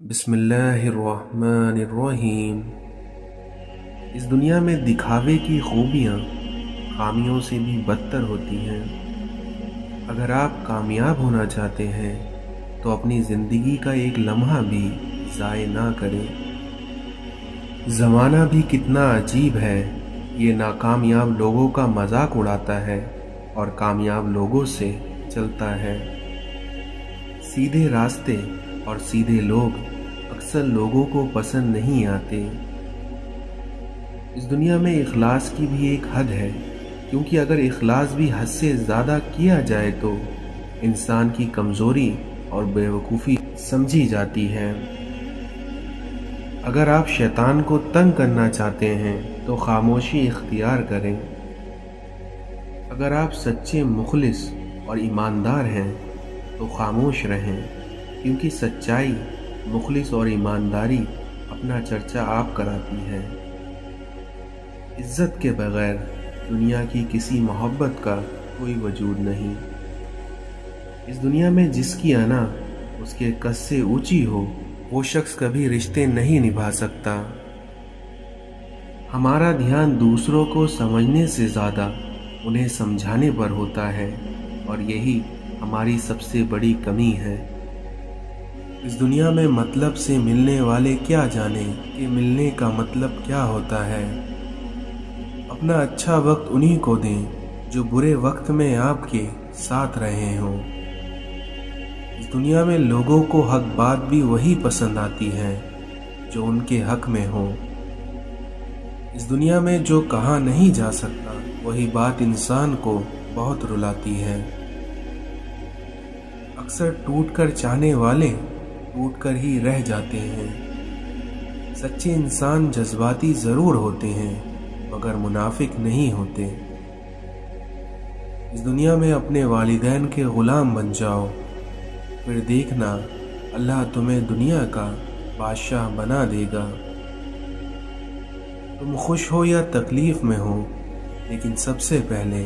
بسم اللہ الرحمن الرحیم۔ اس دنیا میں دکھاوے کی خوبیاں خامیوں سے بھی بدتر ہوتی ہیں۔ اگر آپ کامیاب ہونا چاہتے ہیں تو اپنی زندگی کا ایک لمحہ بھی ضائع نہ کریں۔ زمانہ بھی کتنا عجیب ہے، یہ ناکامیاب لوگوں کا مذاق اڑاتا ہے اور کامیاب لوگوں سے چلتا ہے۔ سیدھے راستے اور سیدھے لوگ اکثر لوگوں کو پسند نہیں آتے۔ اس دنیا میں اخلاص کی بھی ایک حد ہے، کیونکہ اگر اخلاص بھی حد سے زیادہ کیا جائے تو انسان کی کمزوری اور بیوقوفی سمجھی جاتی ہے۔ اگر آپ شیطان کو تنگ کرنا چاہتے ہیں تو خاموشی اختیار کریں۔ اگر آپ سچے مخلص اور ایماندار ہیں تو خاموش رہیں، کیونکہ سچائی، مخلص اور ایمانداری اپنا چرچہ آپ کراتی ہے۔ عزت کے بغیر دنیا کی کسی محبت کا کوئی وجود نہیں۔ اس دنیا میں جس کی انا اس کے قد سے اونچی ہو، وہ شخص کبھی رشتے نہیں نبھا سکتا۔ ہمارا دھیان دوسروں کو سمجھنے سے زیادہ انہیں سمجھانے پر ہوتا ہے، اور یہی ہماری سب سے بڑی کمی ہے۔ اس دنیا میں مطلب سے ملنے والے کیا جانیں کہ ملنے کا مطلب کیا ہوتا ہے۔ اپنا اچھا وقت انہی کو دیں جو برے وقت میں آپ کے ساتھ رہے ہوں۔ اس دنیا میں لوگوں کو حق بات بھی وہی پسند آتی ہے جو ان کے حق میں ہو۔ اس دنیا میں جو کہا نہیں جا سکتا وہی بات انسان کو بہت رلاتی ہے۔ اکثر ٹوٹ کر چاہنے والے ٹوٹ کر ہی رہ جاتے ہیں۔ سچے انسان جذباتی ضرور ہوتے ہیں مگر منافق نہیں ہوتے۔ اس دنیا میں اپنے والدین کے غلام بن جاؤ، پھر دیکھنا اللہ تمہیں دنیا کا بادشاہ بنا دے گا۔ تم خوش ہو یا تکلیف میں ہو، لیکن سب سے پہلے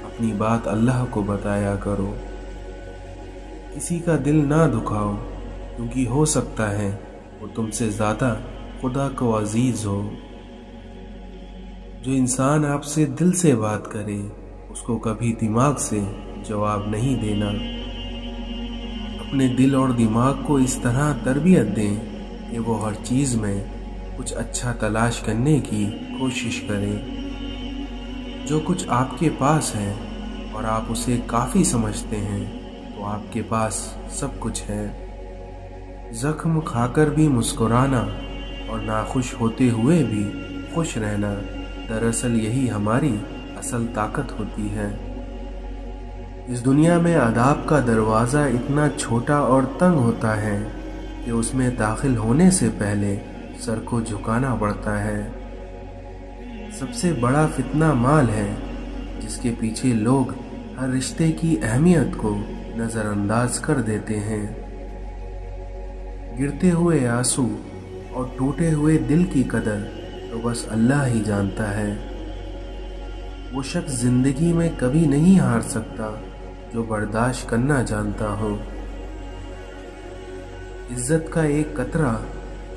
اپنی بات اللہ کو بتایا کرو۔ کسی کا دل نہ دکھاؤ، کیونکہ ہو سکتا ہے وہ تم سے زیادہ خدا کو عزیز ہو۔ جو انسان آپ سے دل سے بات کرے اس کو کبھی دماغ سے جواب نہیں دینا۔ اپنے دل اور دماغ کو اس طرح تربیت دیں کہ وہ ہر چیز میں کچھ اچھا تلاش کرنے کی کوشش کرے۔ جو کچھ آپ کے پاس ہے اور آپ اسے کافی سمجھتے ہیں تو آپ کے پاس سب کچھ ہے۔ زخم کھا کر بھی مسکرانا اور ناخوش ہوتے ہوئے بھی خوش رہنا، دراصل یہی ہماری اصل طاقت ہوتی ہے۔ اس دنیا میں آداب کا دروازہ اتنا چھوٹا اور تنگ ہوتا ہے کہ اس میں داخل ہونے سے پہلے سر کو جھکانا پڑتا ہے۔ سب سے بڑا فتنہ مال ہے، جس کے پیچھے لوگ ہر رشتے کی اہمیت کو نظر انداز کر دیتے ہیں۔ گرتے ہوئے آنسو اور ٹوٹے ہوئے دل کی قدر تو بس اللہ ہی جانتا ہے۔ وہ شخص زندگی میں کبھی نہیں ہار سکتا جو برداشت کرنا جانتا ہو۔ عزت کا ایک قطرہ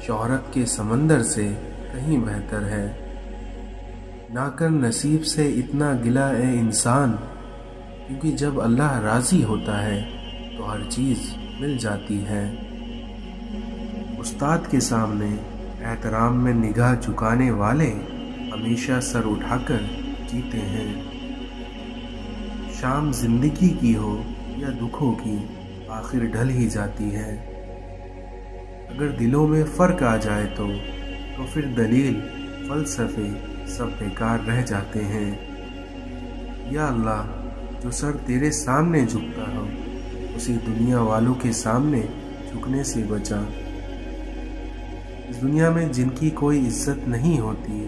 شہرت کے سمندر سے کہیں بہتر ہے۔ نہ کر نصیب سے اتنا گلہ اے انسان، کیونکہ جب اللہ راضی ہوتا ہے تو ہر چیز مل جاتی ہے۔ استاد کے سامنے احترام میں نگاہ جھکانے والے ہمیشہ سر اٹھا کر جیتے ہیں۔ شام زندگی کی ہو یا دکھوں کی، آخر ڈھل ہی جاتی ہے۔ اگر دلوں میں فرق آ جائے تو پھر دلیل، فلسفے سب بیکار رہ جاتے ہیں۔ یا اللہ، جو سر تیرے سامنے جھکتا ہو اسی دنیا والوں کے سامنے جھکنے سے بچا۔ اس دنیا میں جن کی کوئی عزت نہیں ہوتی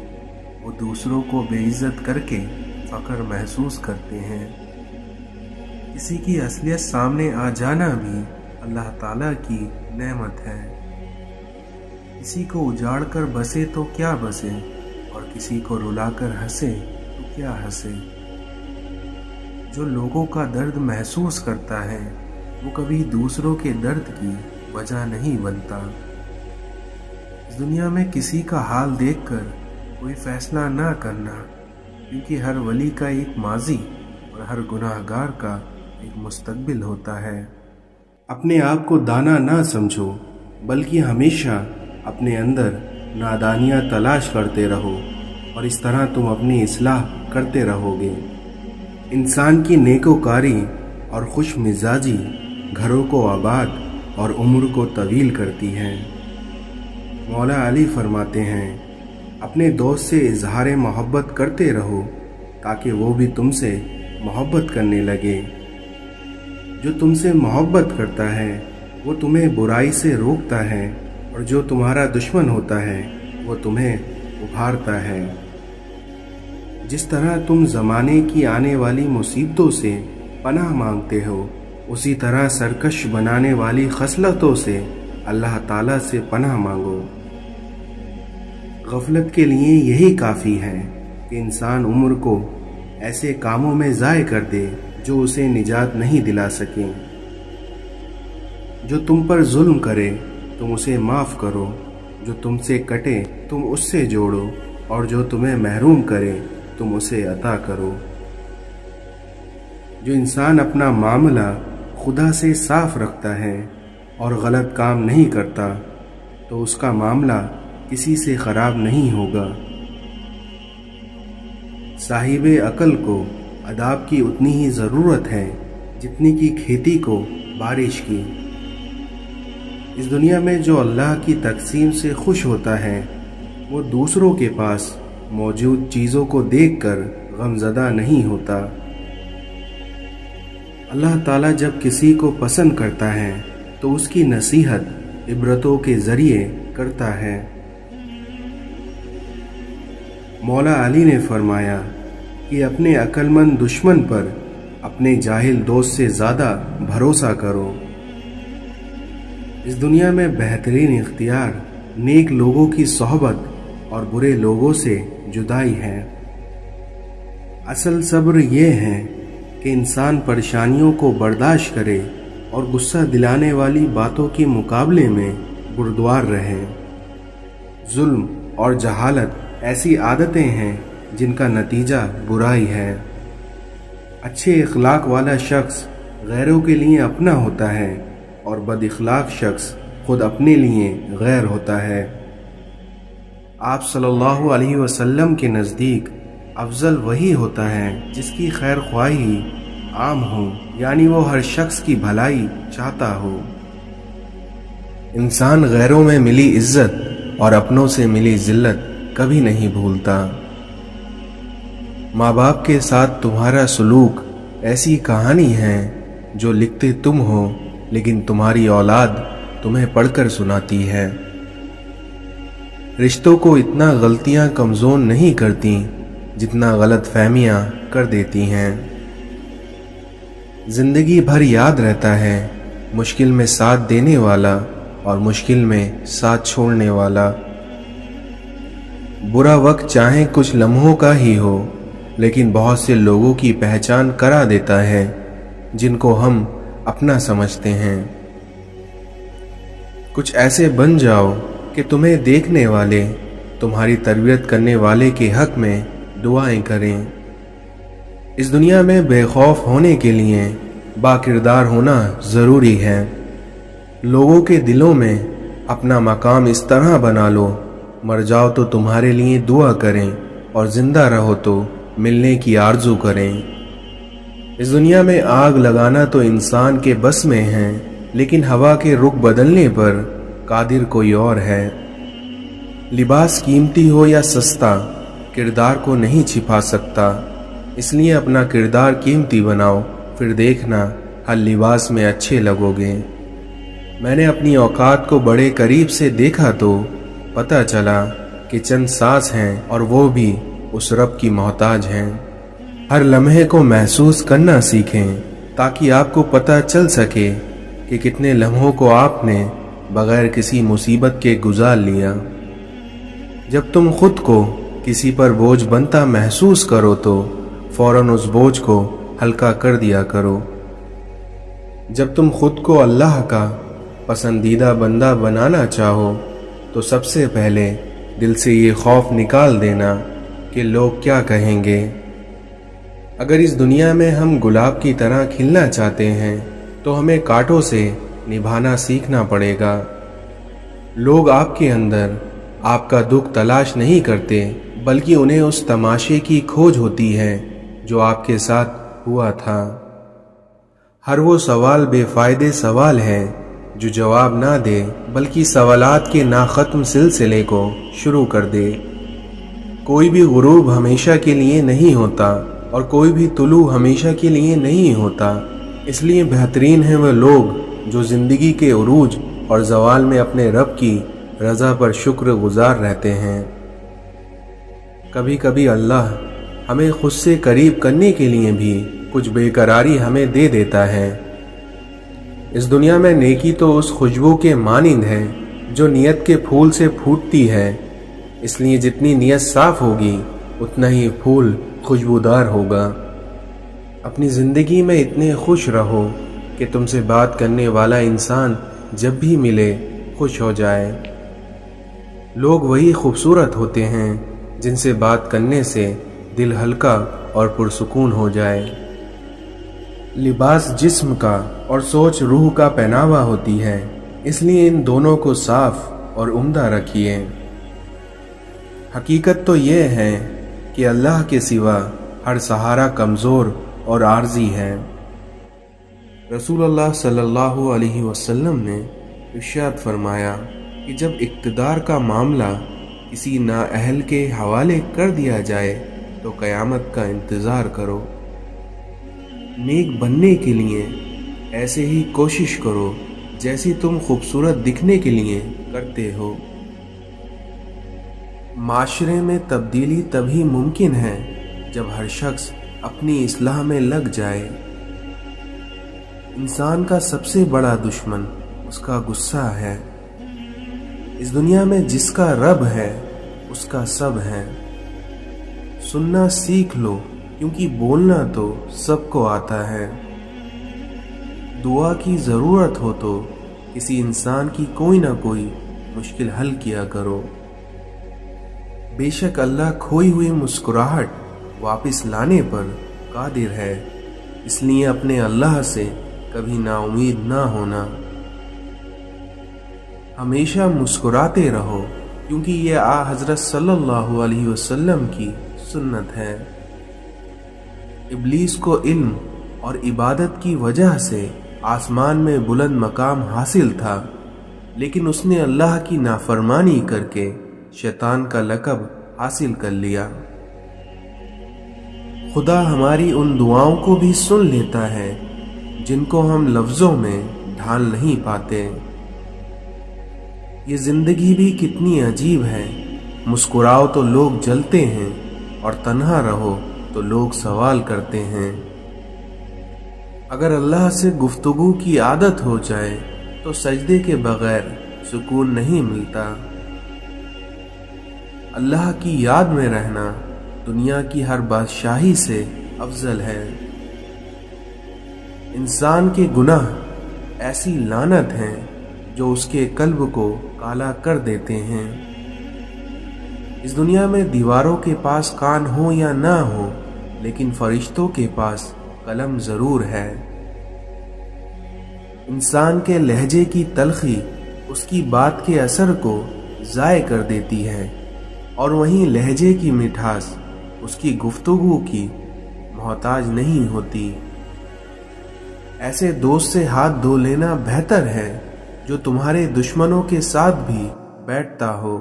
وہ دوسروں کو بے عزت کر کے فخر محسوس کرتے ہیں۔ کسی کی اصلیت سامنے آ جانا بھی اللہ تعالیٰ کی نعمت ہے۔ کسی کو اجاڑ کر بسے تو کیا بسے، اور کسی کو رلا کر ہنسے تو کیا ہنسے۔ جو لوگوں کا درد محسوس کرتا ہے وہ کبھی دوسروں کے درد کی وجہ نہیں بنتا۔ इस दुनिया में किसी का हाल देखकर कोई फैसला ना करना, क्योंकि हर वली का एक माजी और हर गुनाहगार का एक मुस्तकबिल होता है। अपने आप को दाना ना समझो, बल्कि हमेशा अपने अंदर नादानियाँ तलाश करते रहो और इस तरह तुम अपनी इस्लाह करते रहोगे। इंसान की नेकोकारी और खुश मिजाजी घरों को आबाद और उम्र को तवील करती है। मौला अली फरमाते हैं, अपने दोस्त से इजहार मोहब्बत करते रहो ताकि वो भी तुमसे मोहब्बत करने लगे। जो तुमसे मोहब्बत करता है वो तुम्हें बुराई से रोकता है, और जो तुम्हारा दुश्मन होता है वो तुम्हें उभारता है। जिस तरह तुम ज़माने की आने वाली मुसीबतों से पनाह मांगते हो, उसी तरह सरकश बनाने वाली खसलतों से अल्लाह ताला से पनाह मांगो। गफलत के लिए यही काफ़ी है कि इंसान उम्र को ऐसे कामों में ज़ाय कर दे जो उसे निजात नहीं दिला सकें। जो तुम पर जुल्म करे तुम उसे माफ़ करो, जो तुमसे कटे तुम उससे जोड़ो, और जो तुम्हें महरूम करे तुम उसे अता करो। जो इंसान अपना मामला खुदा से साफ रखता है और गलत काम नहीं करता, तो उसका मामला किसी से ख़राब नहीं होगा। साहिबे अकल को अदाब की उतनी ही ज़रूरत है जितनी की खेती को बारिश की। इस दुनिया में जो अल्लाह की तकसीम से खुश होता है, वो दूसरों के पास मौजूद चीज़ों को देखकर गमज़दा नहीं होता। अल्लाह ताला जब किसी को पसंद करता है तो उसकी नसीहत इबरतों के ज़रिए करता है। मौला अली ने फरमाया कि अपने अक्लमंद दुश्मन पर अपने जाहिल दोस्त से ज़्यादा भरोसा करो। इस दुनिया में बेहतरीन इख्तियार नेक लोगों की सोहबत और बुरे लोगों से जुदाई है। असल सब्र ये है कि इंसान परेशानियों को बर्दाश्त करे और गुस्सा दिलाने वाली बातों के मुकाबले में बुरदुआर रहे। जुल्म और जहालत ऐसी आदतें हैं जिनका नतीजा बुराई है। अच्छे इखलाक वाला शख्स गैरों के लिए अपना होता है और बद इखलाक शख्स खुद अपने लिए गैर होता है। आप सल्लल्लाहु अलैहि वसल्लम के नज़दीक अफजल वही होता है जिसकी खैर ख्वाही आम हो, यानी वो हर शख्स की भलाई चाहता हो। इंसान गैरों में मिली इज्जत और अपनों से मिली जिल्लत कभी नहीं भूलता। माँ बाप के साथ तुम्हारा सलूक ऐसी कहानी है जो लिखते तुम हो, लेकिन तुम्हारी औलाद तुम्हें पढ़कर सुनाती है। रिश्तों को इतना गलतियां कमज़ोर नहीं करती जितना गलत फहमियाँ कर देती हैं। जिंदगी भर याद रहता है मुश्किल में साथ देने वाला और मुश्किल में साथ छोड़ने वाला। बुरा वक्त चाहे कुछ लम्हों का ही हो, लेकिन बहुत से लोगों की पहचान करा देता है जिनको हम अपना समझते हैं। कुछ ऐसे बन जाओ कि तुम्हें देखने वाले तुम्हारी तरबियत करने वाले के हक में दुआएं करें। इस दुनिया में बेखौफ होने के लिए बाकिरदार होना ज़रूरी है। लोगों के दिलों में अपना मकाम इस तरह बना लो, मर जाओ तो तुम्हारे लिए दुआ करें और ज़िंदा रहो तो मिलने की आरजू करें। इस दुनिया में आग लगाना तो इंसान के बस में है, लेकिन हवा के रुख बदलने पर कादिर कोई और है। लिबास कीमती हो या सस्ता, किरदार को नहीं छिपा सकता। इसलिए अपना किरदार कीमती बनाओ, फिर देखना हर लिबास में अच्छे लगोगे। मैंने अपनी औकात को बड़े करीब से देखा तो पता चला कि चंद सांस हैं और वो भी उस रब की मोहताज हैं। हर लम्हे को महसूस करना सीखें ताकि आपको पता चल सके कि कितने लम्हों को आपने बगैर किसी मुसीबत के गुजार लिया। जब तुम खुद को किसी पर बोझ बनता महसूस करो तो फौरन उस बोझ को हल्का कर दिया करो। जब तुम खुद को अल्लाह का पसंदीदा बंदा बनाना चाहो तो सबसे पहले दिल से ये खौफ निकाल देना कि लोग क्या कहेंगे। अगर इस दुनिया में हम गुलाब की तरह खिलना चाहते हैं तो हमें कांटों से निभाना सीखना पड़ेगा। लोग आपके अंदर आपका दुख तलाश नहीं करते, बल्कि उन्हें उस तमाशे की खोज होती है जो आपके साथ हुआ था। हर वो सवाल बेफायदे सवाल है जो जवाब ना दे, बल्कि सवालात के नाखत्म सिलसिले को शुरू कर दे। कोई भी गुरूब हमेशा के लिए नहीं होता और कोई भी तुलू हमेशा के लिए नहीं होता। इसलिए बेहतरीन हैं वह लोग जो ज़िंदगी के उरूज और ज़वाल में अपने रब की रज़ा पर शुक्र गुजार रहते हैं। कभी कभी अल्लाह हमें खुद से करीब करने के लिए भी कुछ बेकरारी हमें दे देता है। इस दुनिया में नेकी तो उस खुशबू के मानिंद है जो नियत के फूल से फूटती है। इसलिए जितनी नियत साफ होगी उतना ही फूल खुशबूदार होगा। अपनी ज़िंदगी में इतने खुश रहो कि तुमसे बात करने वाला इंसान जब भी मिले खुश हो जाए। लोग वही खूबसूरत होते हैं जिनसे बात करने से दिल हल्का और पुरसुकून हो जाए। लिबास जिस्म का और सोच रूह का पहनावा होती है, इसलिए इन दोनों को साफ और उम्दा रखिए। हकीकत तो ये है कि अल्लाह के सिवा हर सहारा कमज़ोर और आर्जी है। रसूलुल्लाह सल्लल्लाहु अलैहि वसल्लम ने इरशाद फरमाया कि जब इक़्तिदार का मामला किसी नाअहल के हवाले कर दिया जाए तो क़यामत का इंतज़ार करो। नेक बनने के लिए ऐसे ही कोशिश करो जैसी तुम खूबसूरत दिखने के लिए करते हो। माशरे में तब्दीली तभी मुमकिन है जब हर शख्स अपनी इस्लाह में लग जाए। इंसान का सबसे बड़ा दुश्मन उसका गुस्सा है। इस दुनिया में जिसका रब है उसका सब है। सुनना सीख लो, क्योंकि बोलना तो सबको आता है। दुआ की ज़रूरत हो तो किसी इंसान की कोई ना कोई मुश्किल हल किया करो। बेशक अल्लाह खोई हुई मुस्कुराहट वापस लाने पर कादिर है, इसलिए अपने अल्लाह से कभी नाउमीद ना होना। हमेशा मुस्कुराते रहो, क्योंकि ये हज़रत सल्लल्लाहु अलैहि वसल्लम की सुन्नत है। इब्लीस को इल्म और इबादत की वजह से आसमान में बुलंद मकाम हासिल था, लेकिन उसने अल्लाह की नाफरमानी करके शैतान का लक़ब हासिल कर लिया। खुदा हमारी उन दुआओं को भी सुन लेता है जिनको हम लफ्ज़ों में ढाल नहीं पाते। ये ज़िंदगी भी कितनी अजीब है। मुस्कुराओ तो लोग जलते हैं और तन्हा रहो तो लोग सवाल करते हैं। अगर अल्लाह से गुफ्तगू की आदत हो जाए तो सजदे के बगैर सुकून नहीं मिलता। अल्लाह की याद में रहना दुनिया की हर बादशाही से अफजल है। इंसान के गुनाह ऐसी लानत हैं जो उसके कल्ब को काला कर देते हैं। इस दुनिया में दीवारों के पास कान हो या ना हो, लेकिन फरिश्तों के पास कलम जरूर है। इंसान के लहजे की तलखी उसकी बात के असर को ज़ाय कर देती है, और वहीं लहजे की मिठास उसकी गुफ्तगू की मोहताज नहीं होती। ऐसे दोस्त से हाथ धो लेना बेहतर है जो तुम्हारे दुश्मनों के साथ भी बैठता हो।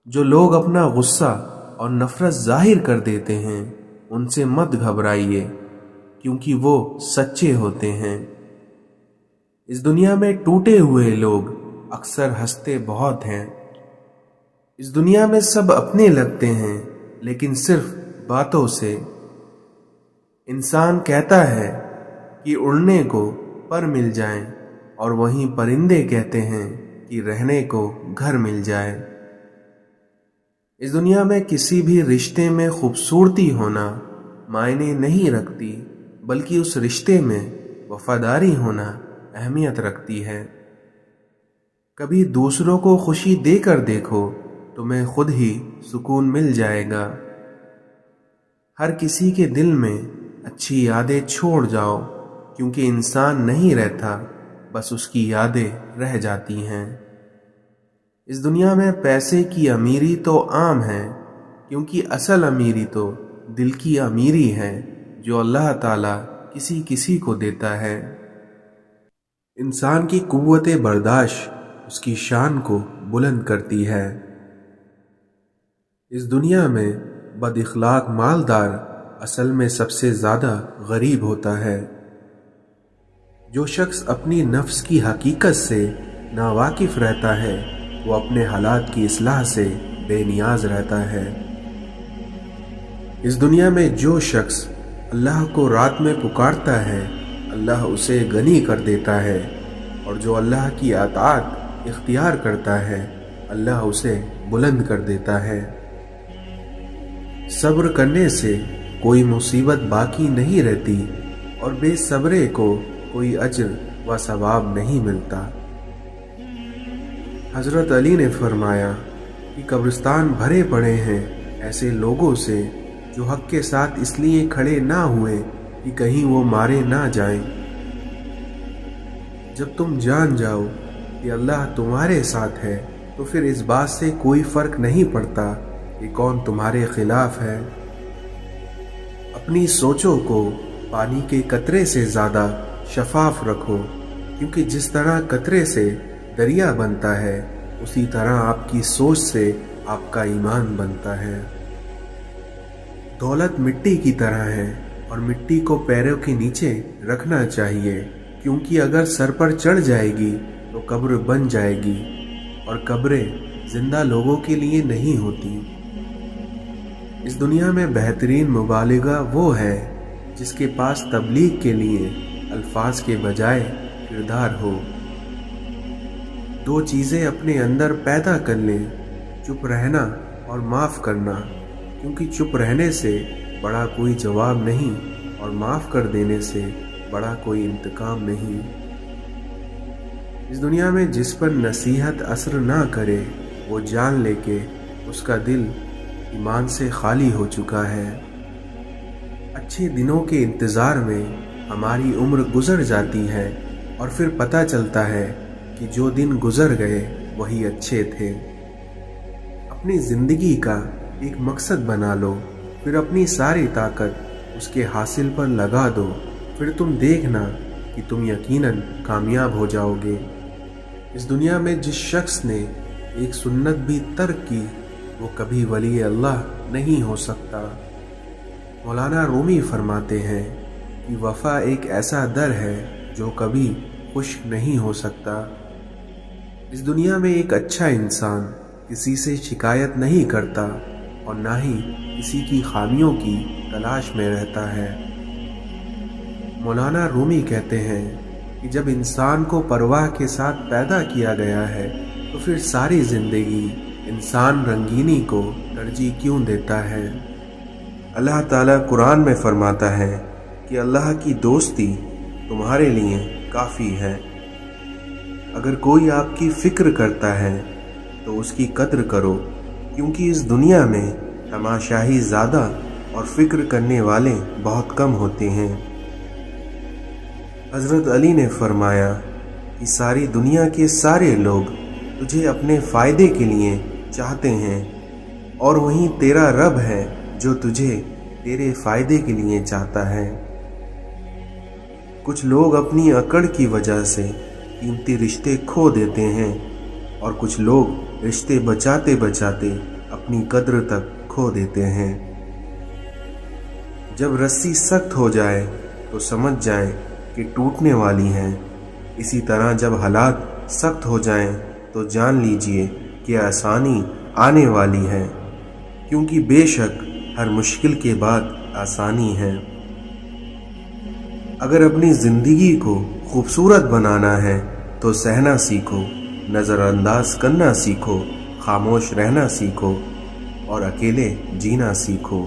जो लोग अपना गुस्सा और नफरत जाहिर कर देते हैं उनसे मत घबराइए, क्योंकि वो सच्चे होते हैं। इस दुनिया में टूटे हुए लोग अक्सर हंसते बहुत हैं। इस दुनिया में सब अपने लगते हैं, लेकिन सिर्फ बातों से। इंसान कहता है कि उड़ने को पर मिल जाएं, और वहीं परिंदे कहते हैं कि रहने को घर मिल जाए। इस दुनिया में किसी भी रिश्ते में खूबसूरती होना मायने नहीं रखती, बल्कि उस रिश्ते में वफादारी होना अहमियत रखती है। कभी दूसरों को खुशी देकर देखो, तुम्हें खुद ही सुकून मिल जाएगा। हर किसी के दिल में अच्छी यादें छोड़ जाओ, क्योंकि इंसान नहीं रहता, बस उसकी यादें रह जाती हैं। इस दुनिया में पैसे की अमीरी तो आम है, क्योंकि असल अमीरी तो दिल की अमीरी है, जो अल्लाह ताला किसी किसी को देता है। इंसान की कुव्वत बर्दाश्त उसकी शान को बुलंद करती है। इस दुनिया में बद इखलाक मालदार असल में सबसे ज़्यादा गरीब होता है। जो शख्स अपनी नफ्स की हकीकत से नावाकिफ रहता है, वो अपने हालात की इस्लाह से बेनियाज रहता है। इस दुनिया में जो शख्स अल्लाह को रात में पुकारता है, अल्लाह उसे गनी कर देता है, और जो अल्लाह की अताअत इख्तियार करता है, अल्लाह उसे बुलंद कर देता है। सब्र करने से कोई मुसीबत बाकी नहीं रहती, और बेसब्रे को कोई अज्र व सवाब नहीं मिलता। हज़रत अली ने फरमाया कि कब्रिस्तान भरे पड़े हैं ऐसे लोगों से जो हक के साथ इसलिए खड़े ना हुए कि कहीं वो मारे ना जाएं। जब तुम जान जाओ कि अल्लाह तुम्हारे साथ है, तो फिर इस बात से कोई फर्क नहीं पड़ता कि कौन तुम्हारे खिलाफ है। अपनी सोचों को पानी के कतरे से ज़्यादा शफाफ रखो, क्योंकि जिस तरह कतरे से दरिया बनता है, उसी तरह आपकी सोच से आपका ईमान बनता है। दौलत मिट्टी की तरह है, और मिट्टी को पैरों के नीचे रखना चाहिए, क्योंकि अगर सर पर चढ़ जाएगी तो कब्र बन जाएगी, और कब्रें जिंदा लोगों के लिए नहीं होती। इस दुनिया में बेहतरीन मुबालिगा वो है जिसके पास तबलीग के लिए अल्फाज के बजाय किरदार हो। दो चीज़ें अपने अंदर पैदा कर लें, चुप रहना और माफ़ करना, क्योंकि चुप रहने से बड़ा कोई जवाब नहीं, और माफ़ कर देने से बड़ा कोई इंतकाम नहीं। इस दुनिया में जिस पर नसीहत असर ना करे, वो जान ले के उसका दिल ईमान से खाली हो चुका है। अच्छे दिनों के इंतज़ार में हमारी उम्र गुजर जाती है, और फिर पता चलता है कि जो दिन गुजर गए वही अच्छे थे। अपनी ज़िंदगी का एक मकसद बना लो, फिर अपनी सारी ताकत उसके हासिल पर लगा दो, फिर तुम देखना कि तुम यकीनन कामयाब हो जाओगे। इस दुनिया में जिस शख्स ने एक सुन्नत भी तर्क की, वो कभी वली अल्लाह नहीं हो सकता। मौलाना रूमी फरमाते हैं कि वफ़ा एक ऐसा दर है जो कभी खुश्क नहीं हो सकता। इस दुनिया में एक अच्छा इंसान किसी से शिकायत नहीं करता, और ना ही किसी की खामियों की तलाश में रहता है। मौलाना रूमी कहते हैं कि जब इंसान को परवाह के साथ पैदा किया गया है, तो फिर सारी ज़िंदगी इंसान रंगीनी को तरजीह क्यों देता है। अल्लाह ताला कुरान में फरमाता है कि अल्लाह की दोस्ती तुम्हारे लिए काफ़ी है। अगर कोई आपकी फ़िक्र करता है तो उसकी कद्र करो, क्योंकि इस दुनिया में तमाशाही ज़्यादा और फ़िक्र करने वाले बहुत कम होते हैं। हज़रत अली ने फरमाया कि सारी दुनिया के सारे लोग तुझे अपने फ़ायदे के लिए चाहते हैं, और वहीं तेरा रब है जो तुझे तेरे फ़ायदे के लिए चाहता है। कुछ लोग अपनी अकड़ की वजह से कीमती रिश्ते खो देते हैं, और कुछ लोग रिश्ते बचाते बचाते अपनी कद्र तक खो देते हैं। जब रस्सी सख्त हो जाए तो समझ जाए कि टूटने वाली है। इसी तरह जब हालात सख्त हो जाएं तो जान लीजिए कि आसानी आने वाली है, क्योंकि बेशक हर मुश्किल के बाद आसानी है। अगर अपनी ज़िंदगी को खूबसूरत बनाना है तो सहना सीखो, नज़रअंदाज करना सीखो, खामोश रहना सीखो, और अकेले जीना सीखो।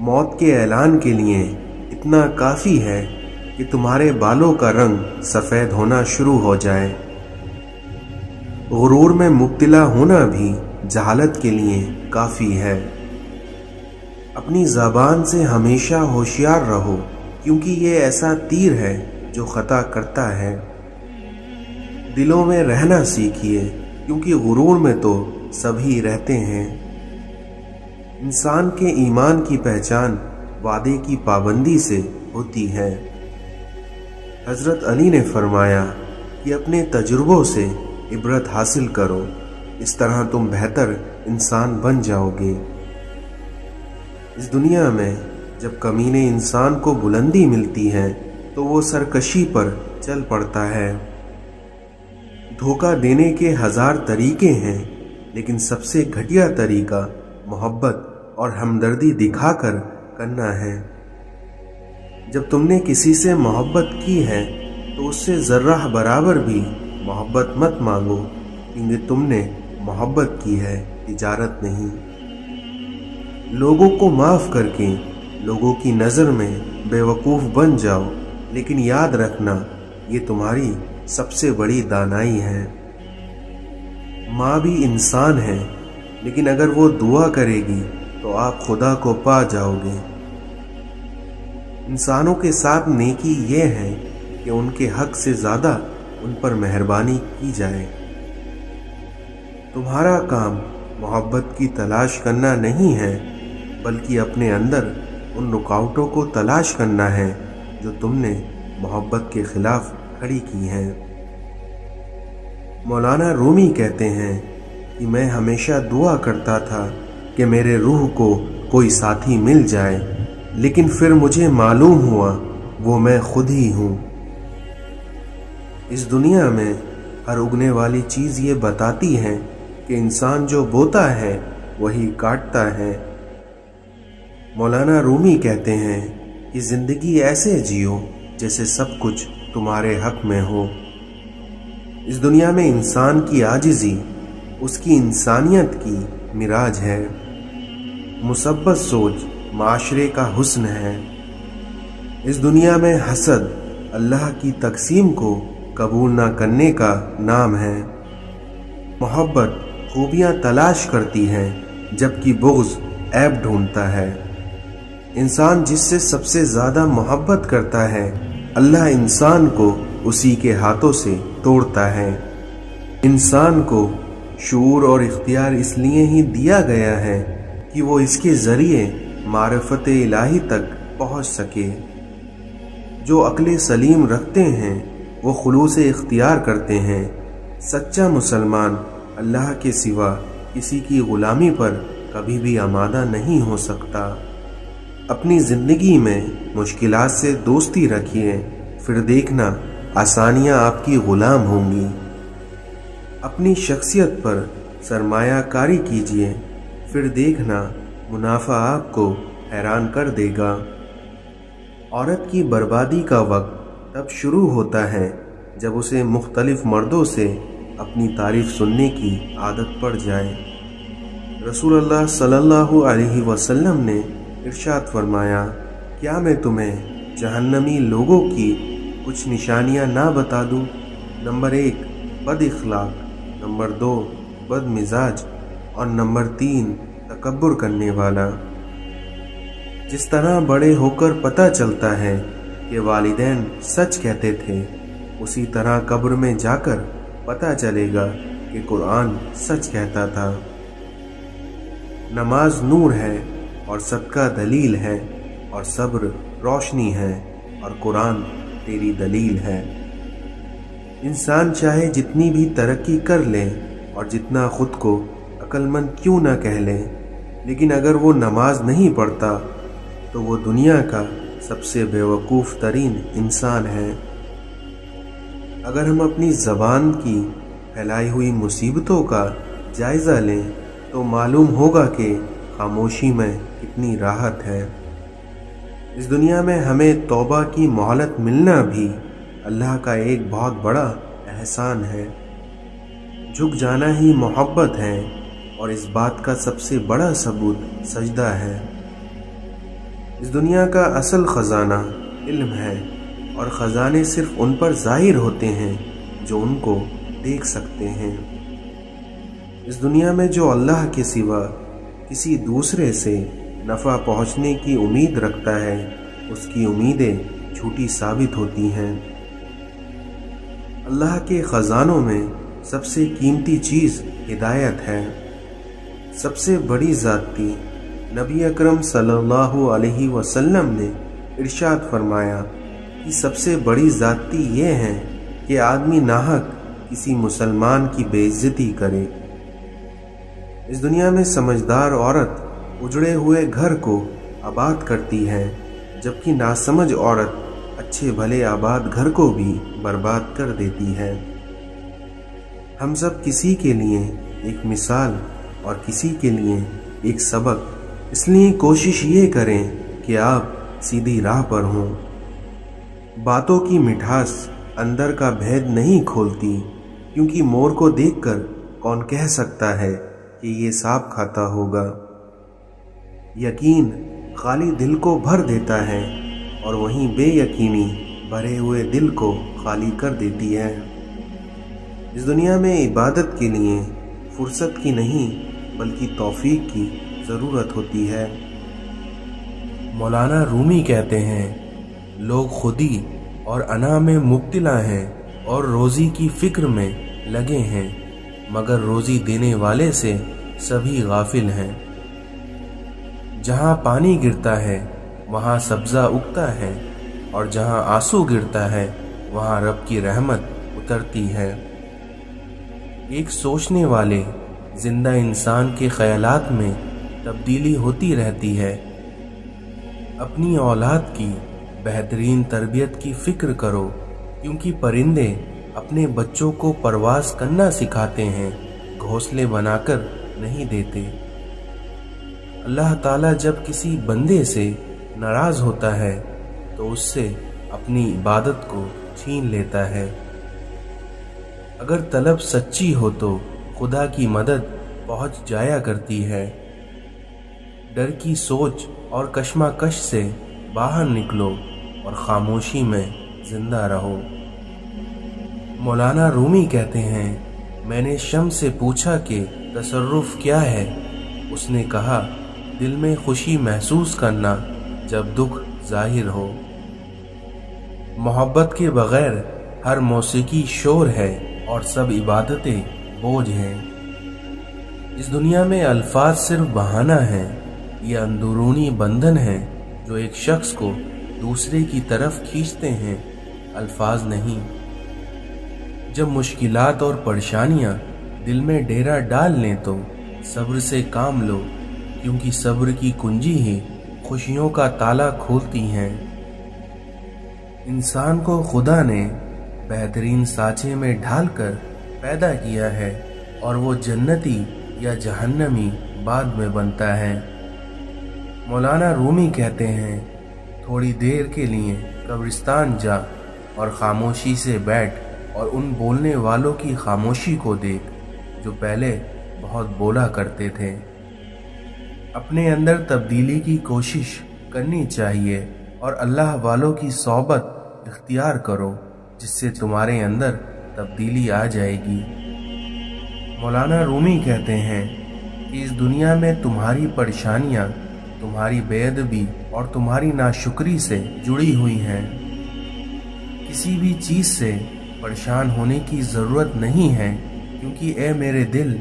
मौत के ऐलान के लिए इतना काफ़ी है کہ تمہارے بالوں کا رنگ سفید ہونا شروع ہو جائے۔ غرور میں مبتلا ہونا بھی جہالت کے لیے کافی ہے۔ اپنی زبان سے ہمیشہ ہوشیار رہو، کیونکہ یہ ایسا تیر ہے جو خطا کرتا ہے۔ دلوں میں رہنا سیکھیے، کیونکہ غرور میں تو سبھی رہتے ہیں۔ انسان کے ایمان کی پہچان وعدے کی پابندی سے ہوتی ہے۔ حضرت علی نے فرمایا کہ اپنے تجربوں سے عبرت حاصل کرو، اس طرح تم بہتر انسان بن جاؤ گے۔ اس دنیا میں جب کمینے انسان کو بلندی ملتی ہے تو وہ سرکشی پر چل پڑتا ہے۔ دھوکہ دینے کے 1000 طریقے ہیں، لیکن سب سے گھٹیا طریقہ محبت اور ہمدردی دکھا کر کرنا ہے۔ جب تم نے کسی سے محبت کی ہے تو اس سے ذرہ برابر بھی محبت مت مانگو، کیونکہ تم نے محبت کی ہے، تجارت نہیں۔ لوگوں کو معاف کر کے لوگوں کی نظر میں بے وقوف بن جاؤ، لیکن یاد رکھنا یہ تمہاری سب سے بڑی دانائی ہے۔ ماں بھی انسان ہے، لیکن اگر وہ دعا کرے گی تو آپ خدا کو پا جاؤ گے۔ انسانوں کے ساتھ نیکی یہ ہے کہ ان کے حق سے زیادہ ان پر مہربانی کی جائے۔ تمہارا کام محبت کی تلاش کرنا نہیں ہے، بلکہ اپنے اندر ان رکاوٹوں کو تلاش کرنا ہے جو تم نے محبت کے خلاف کھڑی کی ہیں۔ مولانا رومی کہتے ہیں کہ میں ہمیشہ دعا کرتا تھا کہ میرے روح کو کوئی ساتھی مل جائے، لیکن پھر مجھے معلوم ہوا وہ میں خود ہی ہوں۔ اس دنیا میں ہر اگنے والی چیز یہ بتاتی ہے کہ انسان جو بوتا ہے وہی کاٹتا ہے۔ مولانا رومی کہتے ہیں کہ زندگی ایسے جیو جیسے سب کچھ تمہارے حق میں ہو۔ اس دنیا میں انسان کی عاجزی اس کی انسانیت کی معراج ہے۔ مثبت سوچ معاشرے کا حسن ہے۔ اس دنیا میں حسد اللہ کی تقسیم کو قبول نہ کرنے کا نام ہے۔ محبت خوبیاں تلاش کرتی ہے، جبکہ بغض عیب ڈھونڈتا ہے۔ انسان جس سے سب سے زیادہ محبت کرتا ہے، اللہ انسان کو اسی کے ہاتھوں سے توڑتا ہے۔ انسان کو شعور اور اختیار اس لیے ہی دیا گیا ہے کہ وہ اس کے ذریعے معرفت الہی تک پہنچ سکے۔ جو عقل سلیم رکھتے ہیں وہ خلوص اختیار کرتے ہیں۔ سچا مسلمان اللہ کے سوا کسی کی غلامی پر کبھی بھی آمادہ نہیں ہو سکتا۔ اپنی زندگی میں مشکلات سے دوستی رکھیے، پھر دیکھنا آسانیاں آپ کی غلام ہوں گی۔ اپنی شخصیت پر سرمایہ کاری کیجیے، پھر دیکھنا منافع آپ کو حیران کر دے گا۔ عورت کی بربادی کا وقت تب شروع ہوتا ہے جب اسے مختلف مردوں سے اپنی تعریف سننے کی عادت پڑ جائے۔ رسول اللہ صلی اللہ علیہ وسلم نے ارشاد فرمایا، کیا میں تمہیں جہنمی لوگوں کی کچھ نشانیاں نہ بتا دوں؟ نمبر 1 بد اخلاق، نمبر 2 بد مزاج، اور نمبر 3 تکبر کرنے والا۔ جس طرح بڑے ہو کر پتہ چلتا ہے کہ والدین سچ کہتے تھے، اسی طرح قبر میں جا کر پتہ چلے گا کہ قرآن سچ کہتا تھا۔ نماز نور ہے اور صدقہ دلیل ہے، اور صبر روشنی ہے، اور قرآن تیری دلیل ہے۔ انسان چاہے جتنی بھی ترقی کر لے اور جتنا خود کو عقل مند کیوں نہ کہہ لے، لیکن اگر وہ نماز نہیں پڑھتا تو وہ دنیا کا سب سے بے وقوف ترین انسان ہے۔ اگر ہم اپنی زبان کی پھیلائی ہوئی مصیبتوں کا جائزہ لیں تو معلوم ہوگا کہ خاموشی میں کتنی راحت ہے۔ اس دنیا میں ہمیں توبہ کی مہلت ملنا بھی اللہ کا ایک بہت بڑا احسان ہے۔ جھک جانا ہی محبت ہے، اور اس بات کا سب سے بڑا ثبوت سجدہ ہے۔ اس دنیا کا اصل خزانہ علم ہے، اور خزانے صرف ان پر ظاہر ہوتے ہیں جو ان کو دیکھ سکتے ہیں۔ اس دنیا میں جو اللہ کے سوا کسی دوسرے سے نفع پہنچنے کی امید رکھتا ہے، اس کی امیدیں جھوٹی ثابت ہوتی ہیں۔ اللہ کے خزانوں میں سب سے قیمتی چیز ہدایت ہے۔ سب سے بڑی زیادتی نبی اکرم صلی اللہ علیہ وسلم نے ارشاد فرمایا کہ سب سے بڑی زیادتی یہ ہے کہ آدمی ناحق کسی مسلمان کی بے عزتی کرے۔ اس دنیا میں سمجھدار عورت اجڑے ہوئے گھر کو آباد کرتی ہے، جبکہ ناسمجھ عورت اچھے بھلے آباد گھر کو بھی برباد کر دیتی ہے۔ ہم سب کسی کے لیے ایک مثال اور کسی کے لیے ایک سبق، اس لیے کوشش یہ کریں کہ آپ سیدھی راہ پر ہوں۔ باتوں کی مٹھاس اندر کا بھید نہیں کھولتی، کیونکہ مور کو دیکھ کر کون کہہ سکتا ہے کہ یہ سانپ کھاتا ہوگا۔ یقین خالی دل کو بھر دیتا ہے اور وہیں بے یقینی بھرے ہوئے دل کو خالی کر دیتی ہے۔ اس دنیا میں عبادت کے لیے فرصت کی نہیں بلکہ توفیق کی ضرورت ہوتی ہے۔ مولانا رومی کہتے ہیں، لوگ خودی اور انا میں مبتلا ہیں اور روزی کی فکر میں لگے ہیں، مگر روزی دینے والے سے سبھی غافل ہیں۔ جہاں پانی گرتا ہے وہاں سبزہ اگتا ہے، اور جہاں آنسو گرتا ہے وہاں رب کی رحمت اترتی ہے۔ ایک سوچنے والے زندہ انسان کے خیالات میں تبدیلی ہوتی رہتی ہے۔ اپنی اولاد کی بہترین تربیت کی فکر کرو، کیونکہ پرندے اپنے بچوں کو پرواز کرنا سکھاتے ہیں، گھونسلے بنا کر نہیں دیتے۔ اللہ تعالیٰ جب کسی بندے سے ناراض ہوتا ہے تو اس سے اپنی عبادت کو چھین لیتا ہے۔ اگر طلب سچی ہو تو خدا کی مدد پہنچ جایا کرتی ہے۔ ڈر کی سوچ اور کشمکش سے باہر نکلو اور خاموشی میں زندہ رہو۔ مولانا رومی کہتے ہیں، میں نے شمس سے پوچھا کہ تصرف کیا ہے؟ اس نے کہا، دل میں خوشی محسوس کرنا جب دکھ ظاہر ہو۔ محبت کے بغیر ہر موسیقی شور ہے اور سب عبادتیں بوجھ ہیں۔ اس دنیا میں الفاظ صرف بہانہ ہیں، یہ اندرونی بندھن ہیں جو ایک شخص کو دوسرے کی طرف کھینچتے ہیں، الفاظ نہیں۔ جب مشکلات اور پریشانیاں دل میں ڈیرا ڈال لیں تو صبر سے کام لو، کیونکہ صبر کی کنجی ہی خوشیوں کا تالا کھولتی ہیں۔ انسان کو خدا نے بہترین سانچے میں ڈھال کر پیدا کیا ہے، اور وہ جنتی یا جہنمی بعد میں بنتا ہے۔ مولانا رومی کہتے ہیں، تھوڑی دیر کے لیے قبرستان جا اور خاموشی سے بیٹھ اور ان بولنے والوں کی خاموشی کو دیکھ جو پہلے بہت بولا کرتے تھے۔ اپنے اندر تبدیلی کی کوشش کرنی چاہیے اور اللہ والوں کی صحبت اختیار کرو، جس سے تمہارے اندر تبدیلی آ جائے گی۔ مولانا رومی کہتے ہیں کہ اس دنیا میں تمہاری پریشانیاں تمہاری بے ادبی اور تمہاری ناشکری سے جڑی ہوئی ہیں۔ کسی بھی چیز سے پریشان ہونے کی ضرورت نہیں ہے، کیونکہ اے میرے دل،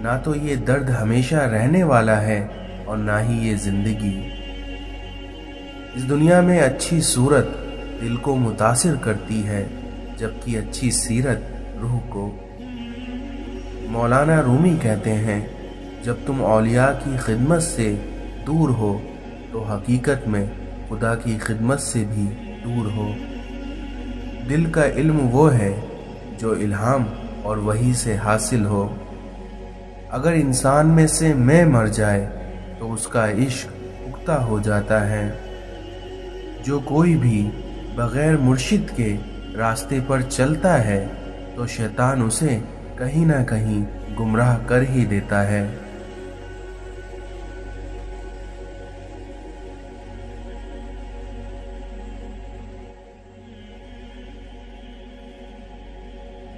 نہ تو یہ درد ہمیشہ رہنے والا ہے اور نہ ہی یہ زندگی۔ اس دنیا میں اچھی صورت دل کو متاثر کرتی ہے، جبکہ اچھی سیرت روح کو۔ مولانا رومی کہتے ہیں، جب تم اولیاء کی خدمت سے دور ہو تو حقیقت میں خدا کی خدمت سے بھی دور ہو۔ دل کا علم وہ ہے جو الہام اور وحی سے حاصل ہو۔ اگر انسان میں سے میں مر جائے تو اس کا عشق پختہ ہو جاتا ہے۔ جو کوئی بھی بغیر مرشد کے راستے پر چلتا ہے تو شیطان اسے کہیں نہ کہیں گمراہ کر ہی دیتا ہے۔